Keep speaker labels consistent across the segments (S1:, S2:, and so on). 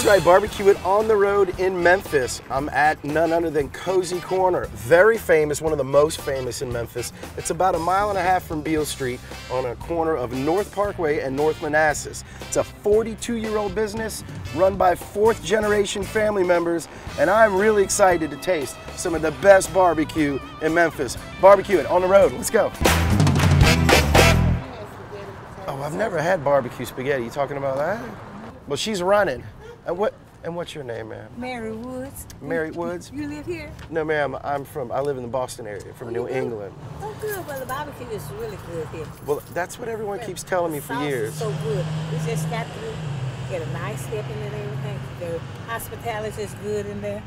S1: right, barbecue it on the road in Memphis. I'm at none other than Cozy Corner. Very famous, one of the most famous in Memphis. It's about 1.5 miles from Beale Street on a corner of North Parkway and North Manassas. It's a 42-year-old business run by 4th generation family members, and I'm really excited to taste some of the best barbecue in Memphis. Barbecue it on the road. Let's go. Oh, I've never had barbecue spaghetti. You talking about that? Well, she's running. And what's your name, ma'am?
S2: Mary Woods.
S1: Mary Woods?
S2: You live here?
S1: No, ma'am. I live in the Boston area, from New England.
S2: Oh, good. Well, the barbecue is really good here.
S1: Well, that's what everyone keeps telling me for years.
S2: So good. We just got to get a nice stepping and everything. The hospitality is good in there.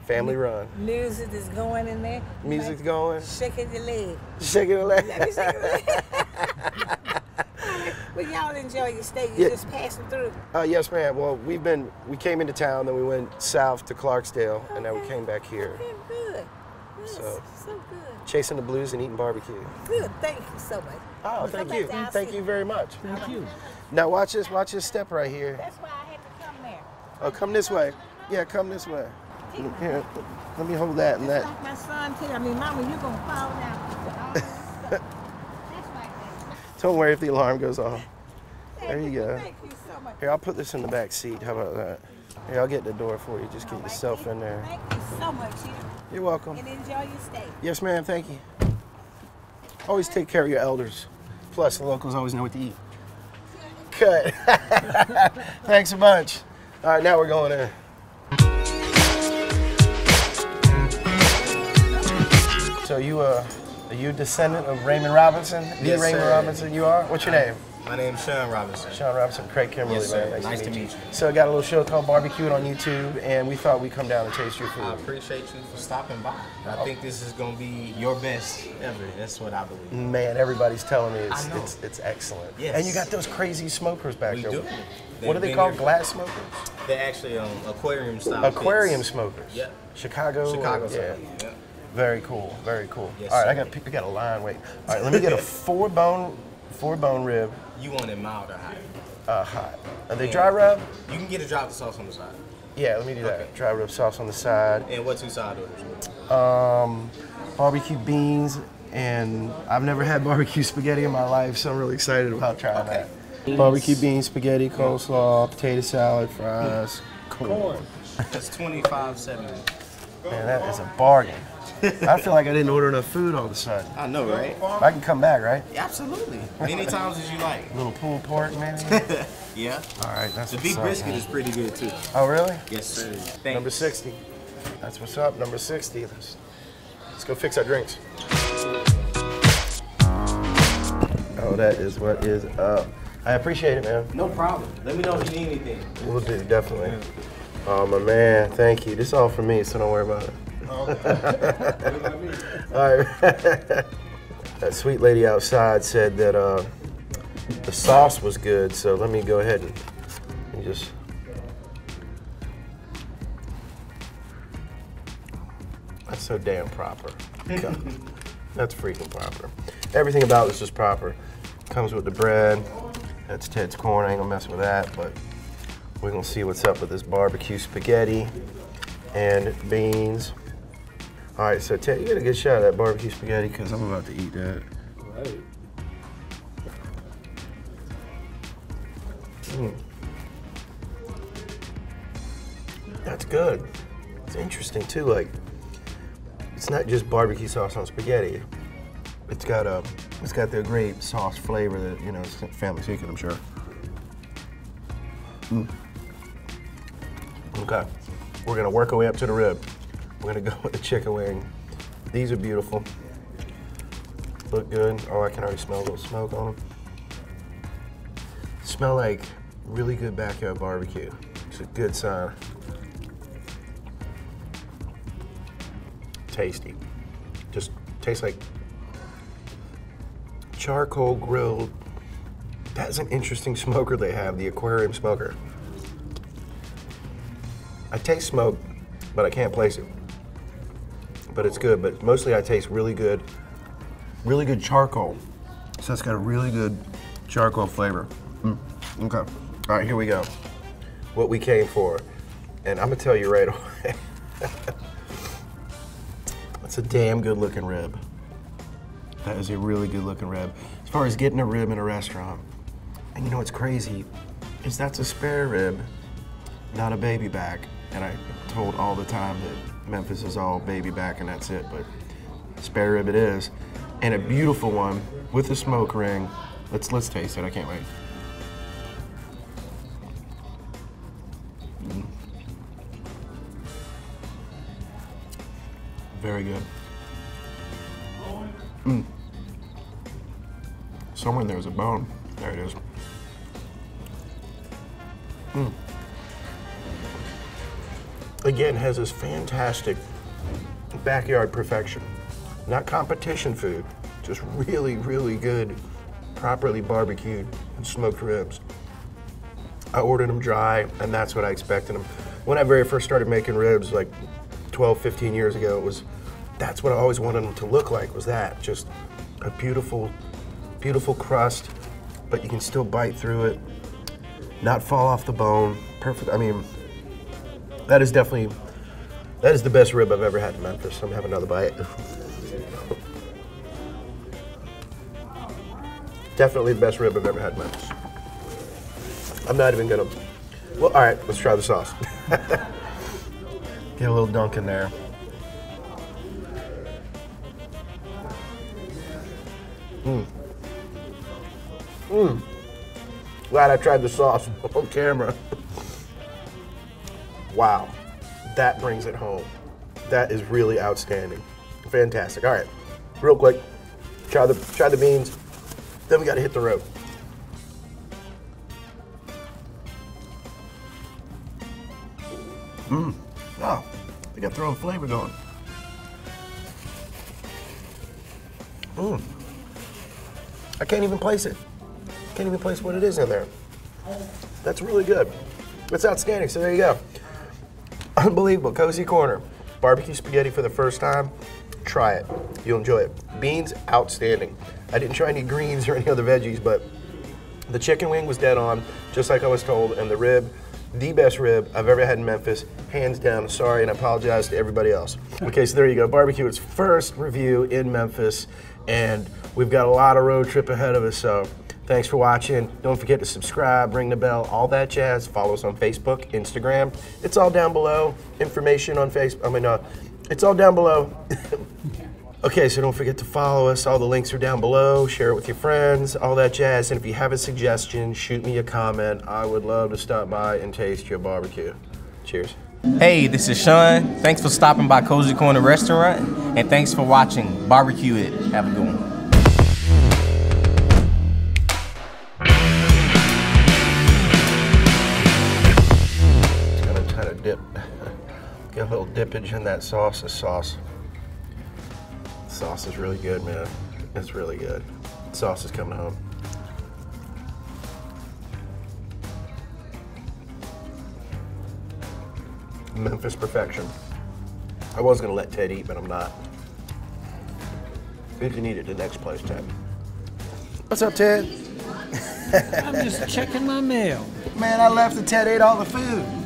S1: Family run.
S2: Music is going in there.
S1: Music's going.
S2: Shaking your leg.
S1: Shaking your leg.
S2: Let me shake your leg. Well, y'all enjoy your stay. You're just passing through.
S1: Yes, ma'am. Well, we came into town, then we went south to Clarksdale, and now we came back here.
S2: Okay, good. Yes,
S1: so
S2: good.
S1: Chasing the blues and eating barbecue.
S2: Good. Thank you so much.
S1: Oh, thank you. Thank you very much.
S3: Thank you.
S1: Now watch this step right here.
S2: That's why I had to come there.
S1: Oh, come this way. Yeah, come this way. Here, let me hold that and that.
S2: Like my son tell me, Mama, you're gonna fall down.
S1: Don't worry if the alarm goes off. There you go.
S2: Thank you so much.
S1: Here, I'll put this in the back seat. How about that? Here, I'll get the door for you. Just get yourself in there.
S2: Thank you so much.
S1: You're welcome.
S2: And enjoy your stay.
S1: Yes, ma'am. Thank you. Always take care of your elders. Plus, the locals always know what to eat. Cut. Thanks a bunch. All right, now we're going in. So are you a descendant of Raymond Robinson?
S4: Yes,
S1: Raymond
S4: sir.
S1: Robinson, you are? What's your name?
S4: My name's Sean Robinson.
S1: Sean Robinson, Craig Kimberly,
S4: Yes, sir.
S1: man.
S4: Nice to meet you.
S1: So I got a little show called Barbecue It on YouTube, and we thought we'd come down and taste your food.
S4: I appreciate you for stopping by. I think this is going to be your best ever. That's what I believe.
S1: Man, everybody's telling me
S4: I know.
S1: it's excellent.
S4: Yes.
S1: And you got those crazy smokers back
S4: We
S1: there.
S4: do.
S1: What are they called? Glass smokers?
S4: They're actually aquarium style.
S1: Aquarium
S4: pits.
S1: smokers.
S4: Yep.
S1: Chicago.
S4: Chicago
S1: yeah.
S4: style. Yep.
S1: Very cool. Very cool.
S4: Yes,
S1: all right,
S4: sir.
S1: I got a line. Wait. All right, let me get a four bone rib.
S4: You want it mild or hot?
S1: Hot. Are they dry rub?
S4: You can get a drop of sauce on the side.
S1: Yeah, let me do that.
S4: Okay.
S1: Dry rub sauce on the side.
S4: And what 2 side orders?
S1: Barbecue beans, and I've never had barbecue spaghetti in my life, so I'm really excited about trying that. Barbecue beans, spaghetti, coleslaw, potato salad, fries, corn.
S4: That's $25.70.
S1: Man, that is a bargain. I feel like I didn't order enough food all of a sudden.
S4: I know, right?
S1: I can come back, right?
S4: Absolutely. Many times as you like.
S1: A little pulled pork, maybe?
S4: Yeah.
S1: All right, that's
S4: The
S1: what's
S4: beef
S1: up,
S4: brisket
S1: man.
S4: is pretty good too.
S1: Oh, really?
S4: Yes, sir. Thanks.
S1: Number 60. That's what's up, number 60. Let's go fix our drinks. Oh, that is what is up. I appreciate it, man.
S4: No problem. Let me know if you need anything.
S1: We'll do, definitely. Oh, my man, thank you. This is all for me, so don't worry about it. All right. That sweet lady outside said that the sauce was good, so let me go ahead and just... That's so damn proper. That's freaking proper. Everything about this is proper. Comes with the bread. That's Ted's corn. I ain't gonna mess with that, but we're gonna see what's up with this barbecue spaghetti and beans. All right, so Ted, you get a good shot of that barbecue spaghetti because I'm about to eat that.
S3: Right.
S1: That's good. It's interesting too. Like, it's not just barbecue sauce on spaghetti. It's got the great sauce flavor that, you know, it's family secret, I'm sure. Okay, we're gonna work our way up to the rib. We're gonna go with the chicken wing. These are beautiful. Look good. Oh, I can already smell a little smoke on them. Smell like really good backyard barbecue. It's a good sign. Tasty. Just tastes like charcoal grilled. That's an interesting smoker they have, the aquarium smoker. I taste smoke, but I can't place it. But it's good, but mostly I taste really good charcoal. So it's got a really good charcoal flavor. Okay, all right, here we go. what we came for. And I'm gonna tell you right away, that's a damn good looking rib. That is a really good looking rib. As far as getting a rib in a restaurant, and you know what's crazy, is that's a spare rib, not a baby back. And I'm told all the time that Memphis is all baby back and that's it, but spare rib it is. And a beautiful one with a smoke ring. Let's taste it, I can't wait. Very good. Somewhere in there's a bone. There it is. Again, has this fantastic backyard perfection. Not competition food, just really, really good, properly barbecued and smoked ribs. I ordered them dry, and that's what I expected them. When I very first started making ribs, like 12, 15 years ago, that's what I always wanted them to look like, was that. Just a beautiful, beautiful crust, but you can still bite through it, not fall off the bone. Perfect, I mean, that is the best rib I've ever had in Memphis. I'm having another bite. Definitely the best rib I've ever had in Memphis. I'm not even gonna, well, all right, let's try the sauce. Get a little dunk in there. Glad I tried the sauce on camera. Wow, that brings it home. That is really outstanding. Fantastic. All right, real quick, try the beans, then we gotta hit the road. Oh, they got their own flavor going. I can't even place it. Can't even place what it is in there. That's really good. It's outstanding, so there you go. Unbelievable, Cozy Corner. Barbecue spaghetti for the first time, try it. You'll enjoy it. Beans, outstanding. I didn't try any greens or any other veggies, but the chicken wing was dead on, just like I was told, and the rib, the best rib I've ever had in Memphis, hands down. Sorry, and I apologize to everybody else. Okay, so there you go. Barbecue, its first review in Memphis, and we've got a lot of road trip ahead of us, so thanks for watching. Don't forget to subscribe, ring the bell, all that jazz. Follow us on Facebook, Instagram. It's all down below. Information on Facebook, it's all down below. Okay, so don't forget to follow us. All the links are down below. Share it with your friends, all that jazz. And if you have a suggestion, shoot me a comment. I would love to stop by and taste your barbecue. Cheers.
S4: Hey, this is Sean. Thanks for stopping by Cozy Corner Restaurant, and thanks for watching BBQ It. Have a good one.
S1: Get a little dippage in that sauce. The sauce is really good, man. It's really good. The sauce is coming home. Memphis perfection. I was gonna let Ted eat, but I'm not. You can eat it the next place, Ted. What's up, Ted?
S3: I'm just checking my mail.
S1: Man, I left and Ted ate all the food.